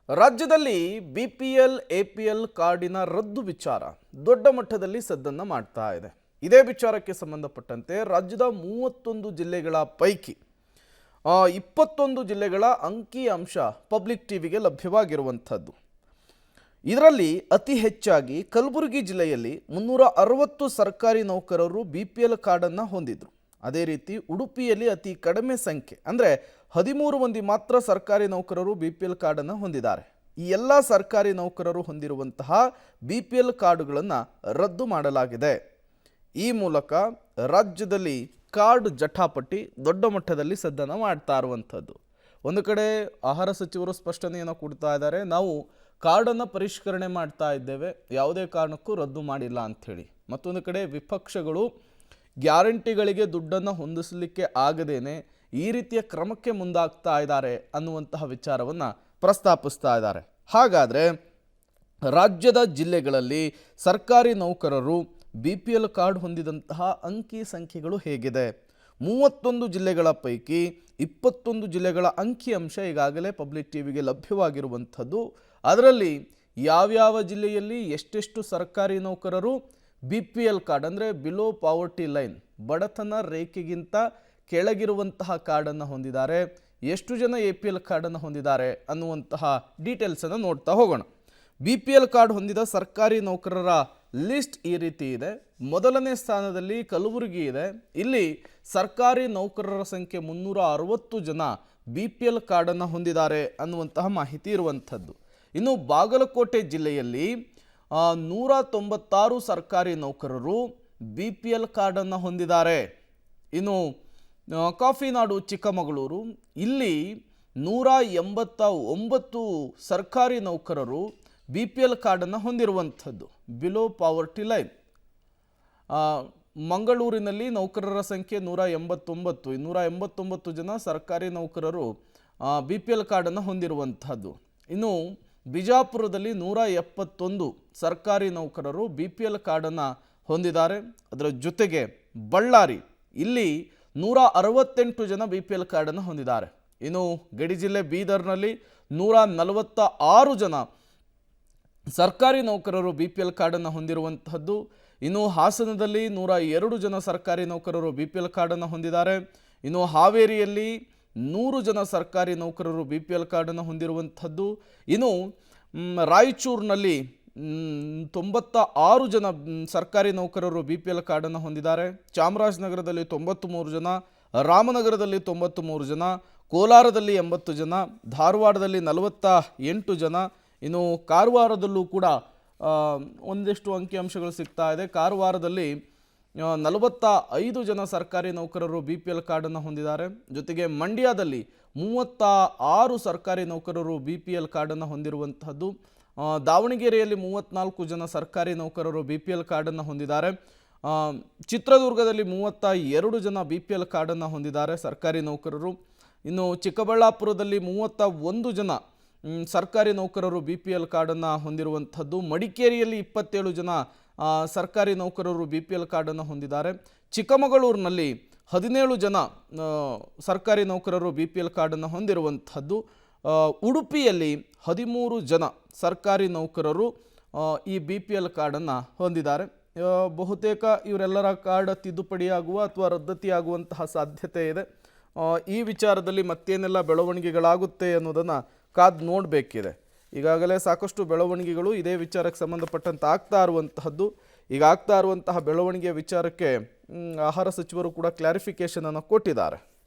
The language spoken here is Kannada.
ರಾಜ್ಯದಲ್ಲಿ ಬಿಪಿಎಲ್ ಎಪಿಎಲ್ ಕಾರ್ಡಿನ ರದ್ದು ವಿಚಾರ ದೊಡ್ಡ ಮಟ್ಟದಲ್ಲಿ ಸದ್ದನ್ನು ಮಾಡ್ತಾ ಇದೆ. ಇದೇ ವಿಚಾರಕ್ಕೆ ಸಂಬಂಧಪಟ್ಟಂತೆ ರಾಜ್ಯದ 31 ಜಿಲ್ಲೆಗಳ ಪೈಕಿ 21 ಜಿಲ್ಲೆಗಳ ಅಂಕಿ ಅಂಶ ಪಬ್ಲಿಕ್ ಟಿವಿಗೆ ಲಭ್ಯವಾಗಿರುವಂಥದ್ದು. ಇದರಲ್ಲಿ ಅತಿ ಹೆಚ್ಚಾಗಿ ಕಲಬುರಗಿ ಜಿಲ್ಲೆಯಲ್ಲಿ 360 ಸರ್ಕಾರಿ ನೌಕರರು ಬಿಪಿಎಲ್ ಕಾರ್ಡನ್ನು ಹೊಂದಿದ್ರು. ಅದೇ ರೀತಿ ಉಡುಪಿಯಲ್ಲಿ ಅತಿ ಕಡಿಮೆ ಸಂಖ್ಯೆ ಅಂದರೆ 13 ಮಂದಿ ಮಾತ್ರ ಸರ್ಕಾರಿ ನೌಕರರು ಬಿಪಿಎಲ್ ಕಾರ್ಡನ್ನು ಹೊಂದಿದ್ದಾರೆ. ಈ ಎಲ್ಲ ಸರ್ಕಾರಿ ನೌಕರರು ಹೊಂದಿರುವಂತಹ ಬಿಪಿಎಲ್ ಕಾರ್ಡುಗಳನ್ನು ರದ್ದು ಮಾಡಲಾಗಿದೆ. ಈ ಮೂಲಕ ರಾಜ್ಯದಲ್ಲಿ ಕಾರ್ಡ್ ಜಟಾಪಟಿ ದೊಡ್ಡ ಮಟ್ಟದಲ್ಲಿ ಸದ್ದನ್ನು ಮಾಡ್ತಾ ಇರುವಂಥದ್ದು. ಒಂದು ಕಡೆ ಆಹಾರ ಸಚಿವರು ಸ್ಪಷ್ಟನೆಯನ್ನು ಕೊಡ್ತಾ ಇದ್ದಾರೆ, ನಾವು ಕಾರ್ಡನ್ನು ಪರಿಷ್ಕರಣೆ ಮಾಡ್ತಾ ಇದ್ದೇವೆ, ಯಾವುದೇ ಕಾರಣಕ್ಕೂ ರದ್ದು ಮಾಡಿಲ್ಲ ಅಂಥೇಳಿ. ಮತ್ತೊಂದು ಕಡೆ ವಿಪಕ್ಷಗಳು ಗ್ಯಾರಂಟಿಗಳಿಗೆ ದುಡ್ಡನ್ನು ಹೊಂದಿಸಲಿಕ್ಕೆ ಆಗದೇನೆ ಈ ರೀತಿಯ ಕ್ರಮಕ್ಕೆ ಮುಂದಾಗ್ತಾ ಇದ್ದಾರೆ ಅನ್ನುವಂತಹ ವಿಚಾರವನ್ನು ಪ್ರಸ್ತಾಪಿಸ್ತಾ ಇದ್ದಾರೆ. ಹಾಗಾದರೆ ರಾಜ್ಯದ ಜಿಲ್ಲೆಗಳಲ್ಲಿ ಸರ್ಕಾರಿ ನೌಕರರು ಬಿಪಿಎಲ್ ಕಾರ್ಡ್ ಹೊಂದಿದಂತಹ ಅಂಕಿ ಸಂಖ್ಯೆಗಳು ಹೇಗಿದೆ? 31 ಜಿಲ್ಲೆಗಳ ಪೈಕಿ 21 ಜಿಲ್ಲೆಗಳ ಅಂಕಿ ಅಂಶ ಈಗಾಗಲೇ ಪಬ್ಲಿಕ್ ಟಿವಿಗೆ ಲಭ್ಯವಾಗಿರುವಂಥದ್ದು. ಅದರಲ್ಲಿ ಯಾವ್ಯಾವ ಜಿಲ್ಲೆಯಲ್ಲಿ ಎಷ್ಟೆಷ್ಟು ಸರ್ಕಾರಿ ನೌಕರರು ಬಿಪಿಎಲ್ ಕಾರ್ಡ್ ಅಂದರೆ ಬಿಲೋ ಪಾವರ್ಟಿ ಲೈನ್, ಬಡತನ ರೇಖೆಗಿಂತ ಕೆಳಗಿರುವಂತಹ ಕಾರ್ಡನ್ನು ಹೊಂದಿದ್ದಾರೆ, ಎಷ್ಟು ಜನ ಎಪಿಎಲ್ ಕಾರ್ಡನ್ನು ಹೊಂದಿದ್ದಾರೆ ಅನ್ನುವಂತಹ ಡೀಟೇಲ್ಸನ್ನು ನೋಡ್ತಾ ಹೋಗೋಣ. ಬಿಪಿಎಲ್ ಕಾರ್ಡ್ ಹೊಂದಿದ ಸರ್ಕಾರಿ ನೌಕರರ ಲಿಸ್ಟ್ ಈ ರೀತಿ ಇದೆ. ಮೊದಲನೇ ಸ್ಥಾನದಲ್ಲಿ ಕಲಬುರಗಿ ಇದೆ. ಇಲ್ಲಿ ಸರ್ಕಾರಿ ನೌಕರರ ಸಂಖ್ಯೆ 360 ಜನ ಬಿಪಿಎಲ್ ಕಾರ್ಡನ್ನು ಹೊಂದಿದ್ದಾರೆ ಅನ್ನುವಂತಹ ಮಾಹಿತಿ ಇರುವಂಥದ್ದು. ಇನ್ನು ಬಾಗಲಕೋಟೆ ಜಿಲ್ಲೆಯಲ್ಲಿ 196 ಸರ್ಕಾರಿ ನೌಕರರು ಬಿಪಿಎಲ್ ಕಾರ್ಡನ್ನು ಹೊಂದಿದ್ದಾರೆ. ಇನ್ನು ಕಾಫಿನಾಡು ಚಿಕ್ಕಮಗಳೂರು, ಇಲ್ಲಿ 189 ಸರ್ಕಾರಿ ನೌಕರರು ಬಿಪಿಎಲ್ ಕಾರ್ಡನ್ನು ಹೊಂದಿರುವಂಥದ್ದು, ಬಿಲೋ ಪಾವರ್ಟಿ ಲೈನ್. ಮಂಗಳೂರಿನಲ್ಲಿ ನೌಕರರ ಸಂಖ್ಯೆ 189 ಜನ ಸರ್ಕಾರಿ ನೌಕರರು ಬಿಪಿಎಲ್ ಕಾರ್ಡನ್ನು ಹೊಂದಿರುವಂಥದ್ದು. ಇನ್ನು ಬಿಜಾಪುರದಲ್ಲಿ 171 ಸರ್ಕಾರಿ ನೌಕರರು ಬಿಪಿಎಲ್ ಕಾರ್ಡನ್ನು ಹೊಂದಿದ್ದಾರೆ. ಅದರ ಜೊತೆಗೆ ಬಳ್ಳಾರಿ, ಇಲ್ಲಿ 168 ಜನ ಬಿಪಿಎಲ್ ಕಾರ್ಡನ್ನು ಹೊಂದಿದ್ದಾರೆ. ಇನ್ನು ಗಡಿ ಜಿಲ್ಲೆ ಬೀದರ್ನಲ್ಲಿ 146 ಜನ ಸರ್ಕಾರಿ ನೌಕರರು ಬಿಪಿಎಲ್ ಕಾರ್ಡನ್ನು ಹೊಂದಿರುವಂತಹದ್ದು. ಇನ್ನು ಹಾಸನದಲ್ಲಿ 102 ಜನ ಸರ್ಕಾರಿ ನೌಕರರು ಬಿಪಿಎಲ್ ಕಾರ್ಡನ್ನು ಹೊಂದಿದ್ದಾರೆ. ಇನ್ನು ಹಾವೇರಿಯಲ್ಲಿ 100 ಜನ ಸರ್ಕಾರಿ ನೌಕರರು ಬಿಪಿಎಲ್ ಕಾರ್ಡನ್ನು ಹೊಂದಿರುವಂಥದ್ದು. ಇನ್ನು ರಾಯಚೂರಿನಲ್ಲಿ 96 ಜನ ಸರ್ಕಾರಿ ನೌಕರರು ಬಿಪಿಎಲ್ ಕಾರ್ಡನ್ನು ಹೊಂದಿದ್ದಾರೆ. ಚಾಮರಾಜನಗರದಲ್ಲಿ 93 ಜನ, ರಾಮನಗರದಲ್ಲಿ 93 ಜನ, ಕೋಲಾರದಲ್ಲಿ 80 ಜನ, ಧಾರವಾಡದಲ್ಲಿ 48 ಜನ. ಇನ್ನು ಕಾರವಾರದಲ್ಲೂ ಕೂಡ ಒಂದಿಷ್ಟು ಅಂಕಿಅಂಶಗಳು ಸಿಗ್ತಾ ಇದೆ. ಕಾರವಾರದಲ್ಲಿ 45 ಜನ ಸರ್ಕಾರಿ ನೌಕರರು ಬಿಪಿಎಲ್ ಕಾರ್ಡನ್ನು ಹೊಂದಿದ್ದಾರೆ. ಜೊತೆಗೆ ಮಂಡ್ಯದಲ್ಲಿ 36 ಸರ್ಕಾರಿ ನೌಕರರು ಬಿಪಿಎಲ್ ಕಾರ್ಡನ್ನು ಹೊಂದಿರುವಂತಹದ್ದು. ದಾವಣಗೆರೆಯಲ್ಲಿ 34 ಜನ ಸರ್ಕಾರಿ ನೌಕರರು ಬಿಪಿಎಲ್ ಕಾರ್ಡನ್ನು ಹೊಂದಿದ್ದಾರೆ. ಚಿತ್ರದುರ್ಗದಲ್ಲಿ 32 ಜನ ಬಿಪಿಎಲ್ ಕಾರ್ಡನ್ನು ಹೊಂದಿದ್ದಾರೆ ಸರ್ಕಾರಿ ನೌಕರರು. ಇನ್ನು ಚಿಕ್ಕಬಳ್ಳಾಪುರದಲ್ಲಿ 31 ಜನ ಸರ್ಕಾರಿ ನೌಕರರು ಬಿಪಿಎಲ್ ಕಾರ್ಡನ್ನು ಹೊಂದಿರುವಂಥದ್ದು. ಮಡಿಕೇರಿಯಲ್ಲಿ 27 ಜನ ಸರ್ಕಾರಿ ನೌಕರರು ಬಿಪಿಎಲ್ ಕಾರ್ಡನ್ನು ಹೊಂದಿದ್ದಾರೆ. ಚಿಕ್ಕಮಗಳೂರಿನಲ್ಲಿ 17 ಜನ ಸರ್ಕಾರಿ ನೌಕರರು ಬಿಪಿಎಲ್ ಕಾರ್ಡನ್ನು ಹೊಂದಿರುವಂಥದ್ದು. ಉಡುಪಿಯಲ್ಲಿ 13 ಜನ ಸರ್ಕಾರಿ ನೌಕರರು ಈ ಬಿಪಿಎಲ್ ಕಾರ್ಡನ್ನು ಹೊಂದಿದ್ದಾರೆ. ಬಹುತೇಕ ಇವರೆಲ್ಲರ ಕಾರ್ಡ್ ತಿದ್ದುಪಡಿಯಾಗುವ ಅಥವಾ ರದ್ದತಿಯಾಗುವಂತಹ ಸಾಧ್ಯತೆ ಇದೆ. ಈ ವಿಚಾರದಲ್ಲಿ ಮತ್ತೇನೆಲ್ಲ ಬೆಳವಣಿಗೆಗಳಾಗುತ್ತೆ ಅನ್ನೋದನ್ನು ಕಾದು ನೋಡಬೇಕಿದೆ. ಈಗಾಗಲೇ ಸಾಕಷ್ಟು ಬೆಳವಣಿಗೆಗಳು ಇದೇ ವಿಚಾರಕ್ಕೆ ಸಂಬಂಧಪಟ್ಟಂತೆ ಆಗ್ತಾ ಇರುವಂತಹದ್ದು. ಈಗ ಆಗ್ತಾ ಇರುವಂತಹ ಬೆಳವಣಿಗೆಯ ವಿಚಾರಕ್ಕೆ ಆಹಾರ ಸಚಿವರು ಕೂಡ ಕ್ಲಾರಿಫಿಕೇಷನ್ ಅನ್ನು ಕೊಟ್ಟಿದ್ದಾರೆ.